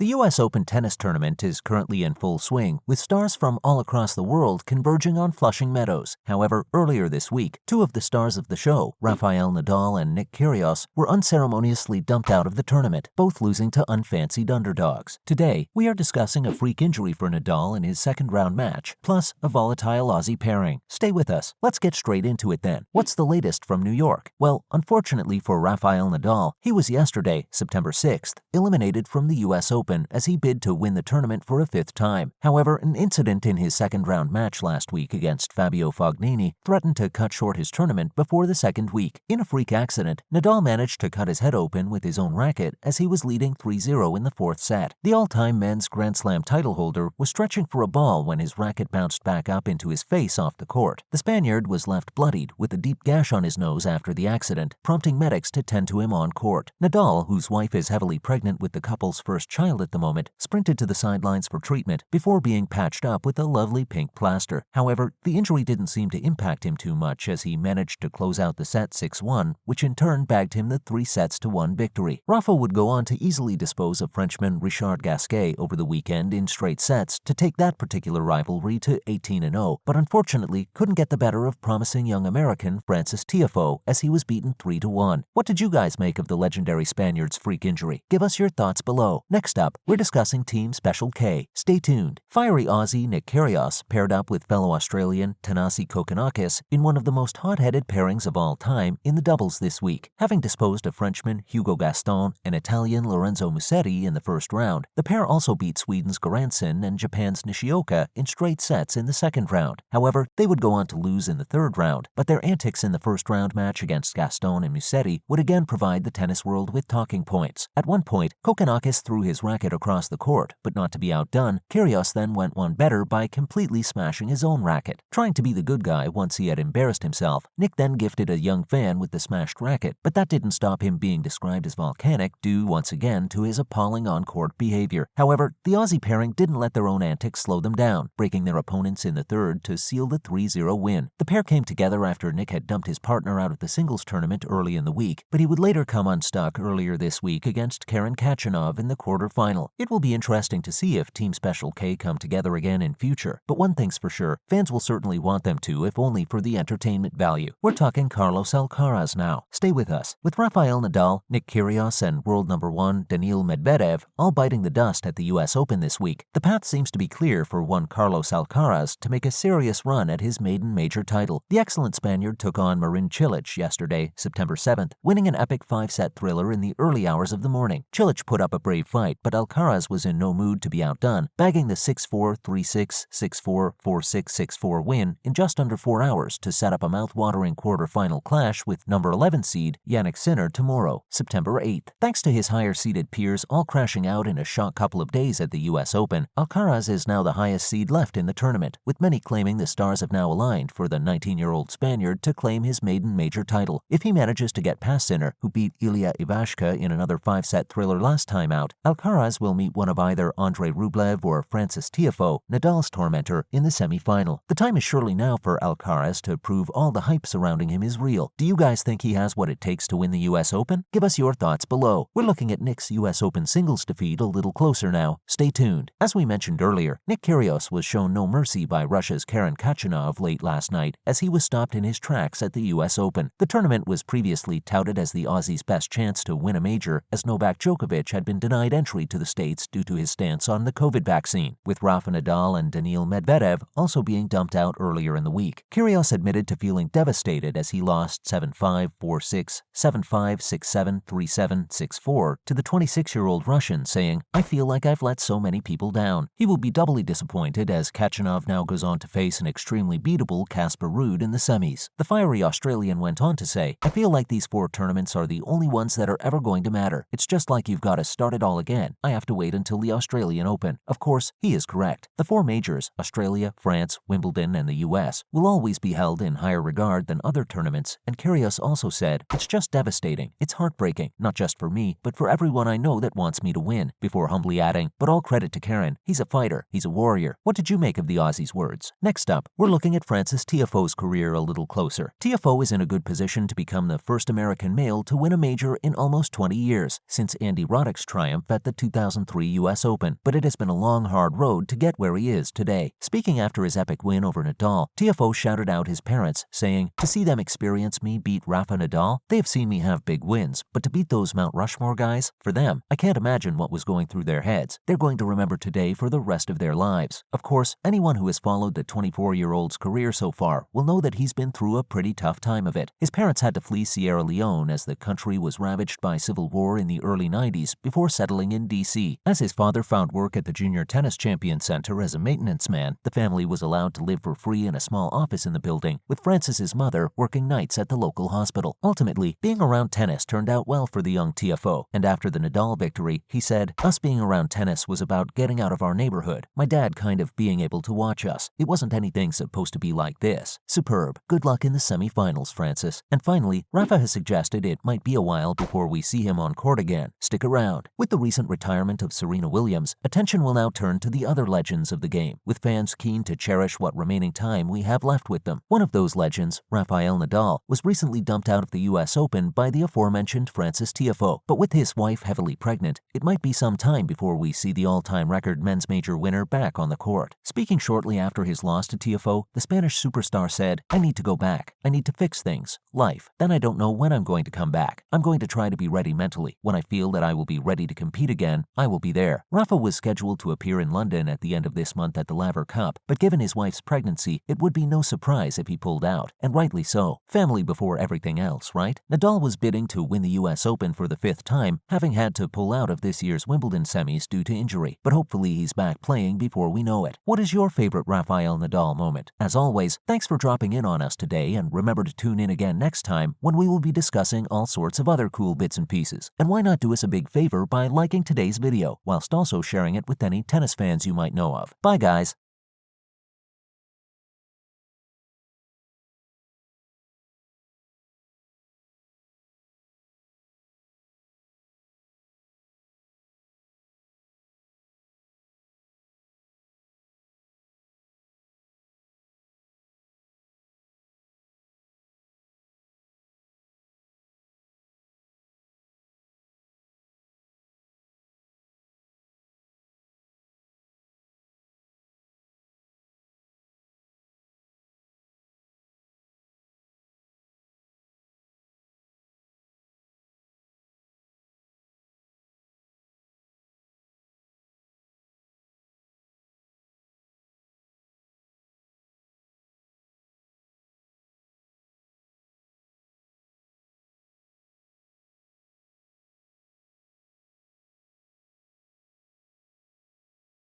The U.S. Open tennis tournament is currently in full swing, with stars from all across the world converging on Flushing Meadows. However, earlier this week, two of the stars of the show, Rafael Nadal and Nick Kyrgios, were unceremoniously dumped out of the tournament, both losing to unfancied underdogs. Today, we are discussing a freak injury for Nadal in his second-round match, plus a volatile Aussie pairing. Stay with us. Let's get straight into it then. What's the latest from New York? Well, unfortunately for Rafael Nadal, he was yesterday, September 6th, eliminated from the U.S. Open as he bid to win the tournament for a fifth time. However, an incident in his second-round match last week against Fabio Fognini threatened to cut short his tournament before the second week. In a freak accident, Nadal managed to cut his head open with his own racket as he was leading 3-0 in the fourth set. The all-time men's Grand Slam title holder was stretching for a ball when his racket bounced back up into his face off the court. The Spaniard was left bloodied with a deep gash on his nose after the accident, prompting medics to tend to him on court. Nadal, whose wife is heavily pregnant with the couple's first child at the moment, sprinted to the sidelines for treatment before being patched up with a lovely pink plaster. However, the injury didn't seem to impact him too much as he managed to close out the set 6-1, which in turn bagged him the 3-1 victory. Rafa would go on to easily dispose of Frenchman Richard Gasquet over the weekend in straight sets to take that particular rivalry to 18-0, but unfortunately couldn't get the better of promising young American Frances Tiafoe as he was beaten 3-1. What did you guys make of the legendary Spaniard's freak injury? Give us your thoughts below. Next up, we're discussing Team Special K. Stay tuned. Fiery Aussie Nick Kyrgios paired up with fellow Australian Thanasi Kokkinakis in one of the most hot-headed pairings of all time in the doubles this week. Having disposed of Frenchman Hugo Gaston and Italian Lorenzo Musetti in the first round, the pair also beat Sweden's Goransson and Japan's Nishioka in straight sets in the second round. However, they would go on to lose in the third round, but their antics in the first round match against Gaston and Musetti would again provide the tennis world with talking points. At one point, Kokkinakis threw his racket across the court, but not to be outdone, Kyrgios then went one better by completely smashing his own racket. Trying to be the good guy once he had embarrassed himself, Nick then gifted a young fan with the smashed racket, but that didn't stop him being described as volcanic due once again to his appalling on-court behavior. However, the Aussie pairing didn't let their own antics slow them down, breaking their opponents in the third to seal the 3-0 win. The pair came together after Nick had dumped his partner out of the singles tournament early in the week, but he would later come unstuck earlier this week against Karen Khachanov in the quarterfinal. It will be interesting to see if Team Special K come together again in future, but one thing's for sure, fans will certainly want them to if only for the entertainment value. We're talking Carlos Alcaraz now. Stay with us. With Rafael Nadal, Nick Kyrgios, and world number one Daniil Medvedev all biting the dust at the U.S. Open this week, the path seems to be clear for one Carlos Alcaraz to make a serious run at his maiden major title. The excellent Spaniard took on Marin Cilic yesterday, September 7th, winning an epic 5-set thriller in the early hours of the morning. Cilic put up a brave fight, but Alcaraz was in no mood to be outdone, bagging the 6-4, 3-6, 6-4, 4-6, 6-4 win in just under 4 hours to set up a mouth-watering quarter-final clash with number 11 seed Jannik Sinner tomorrow, September 8th. Thanks to his higher-seeded peers all crashing out in a shock couple of days at the U.S. Open, Alcaraz is now the highest seed left in the tournament, with many claiming the stars have now aligned for the 19-year-old Spaniard to claim his maiden major title. If he manages to get past Sinner, who beat Ilya Ivashka in another 5-set thriller last time out, Alcaraz will meet one of either Andrei Rublev or Frances Tiafoe, Nadal's tormentor, in the semi-final. The time is surely now for Alcaraz to prove all the hype surrounding him is real. Do you guys think he has what it takes to win the U.S. Open? Give us your thoughts below. We're looking at Nick's U.S. Open singles defeat a little closer now. Stay tuned. As we mentioned earlier, Nick Kyrgios was shown no mercy by Russia's Karen Khachanov late last night as he was stopped in his tracks at the U.S. Open. The tournament was previously touted as the Aussie's best chance to win a major, as Novak Djokovic had been denied entry to the States due to his stance on the COVID vaccine, with Rafa Nadal and Daniil Medvedev also being dumped out earlier in the week. Kyrgios admitted to feeling devastated as he lost 7-5, 4-6, 7-5, 6-7, 3-7, 6-4 to the 26-year-old Russian, saying, "I feel like I've let so many people down." He will be doubly disappointed as Khachanov now goes on to face an extremely beatable Casper Ruud in the semis. The fiery Australian went on to say, "I feel like these 4 tournaments are the only ones that are ever going to matter. It's just like you've got to start it all again. I have to wait until the Australian Open." Of course, he is correct. The 4 majors, Australia, France, Wimbledon, and the US, will always be held in higher regard than other tournaments, and Kyrgios also said, "It's just devastating. It's heartbreaking, not just for me, but for everyone I know that wants me to win," before humbly adding, "But all credit to Karen. He's a fighter. He's a warrior." What did you make of the Aussie's words? Next up, we're looking at Frances Tiafoe's career a little closer. Tiafoe is in a good position to become the first American male to win a major in almost 20 years, since Andy Roddick's triumph at the 2003 US Open, but it has been a long, hard road to get where he is today. Speaking after his epic win over Nadal, TFO shouted out his parents, saying, "To see them experience me beat Rafa Nadal, they have seen me have big wins, but to beat those Mount Rushmore guys, for them, I can't imagine what was going through their heads. They're going to remember today for the rest of their lives." Of course, anyone who has followed the 24-year-old's career so far will know that he's been through a pretty tough time of it. His parents had to flee Sierra Leone as the country was ravaged by civil war in the early 90s before settling in D.C. As his father found work at the Junior Tennis Champion Center as a maintenance man, the family was allowed to live for free in a small office in the building, with Francis's mother working nights at the local hospital. Ultimately, being around tennis turned out well for the young TFO, and after the Nadal victory, he said, "Us being around tennis was about getting out of our neighborhood. My dad kind of being able to watch us. It wasn't anything supposed to be like this. Superb. Good luck in the semifinals, Francis." And finally, Rafa has suggested it might be a while before we see him on court again. Stick around. With the recent retirement of Serena Williams, attention will now turn to the other legends of the game, with fans keen to cherish what remaining time we have left with them. One of those legends, Rafael Nadal, was recently dumped out of the US Open by the aforementioned Francis TFO. But with his wife heavily pregnant, it might be some time before we see the all-time record men's major winner back on the court. Speaking shortly after his loss to TFO, the Spanish superstar said, "I need to go back. I need to fix things. Life. Then I don't know when I'm going to come back. I'm going to try to be ready mentally. When I feel that I will be ready to compete again, I will be there." Rafa was scheduled to appear in London at the end of this month at the Laver Cup, but given his wife's pregnancy, it would be no surprise if he pulled out, and rightly so. Family before everything else, right? Nadal was bidding to win the US Open for the 5th time, having had to pull out of this year's Wimbledon semis due to injury, but hopefully he's back playing before we know it. What is your favorite Rafael Nadal moment? As always, thanks for dropping in on us today, and remember to tune in again next time when we will be discussing all sorts of other cool bits and pieces. And why not do us a big favor by liking today's video, whilst also sharing it with any tennis fans you might know of. Bye guys!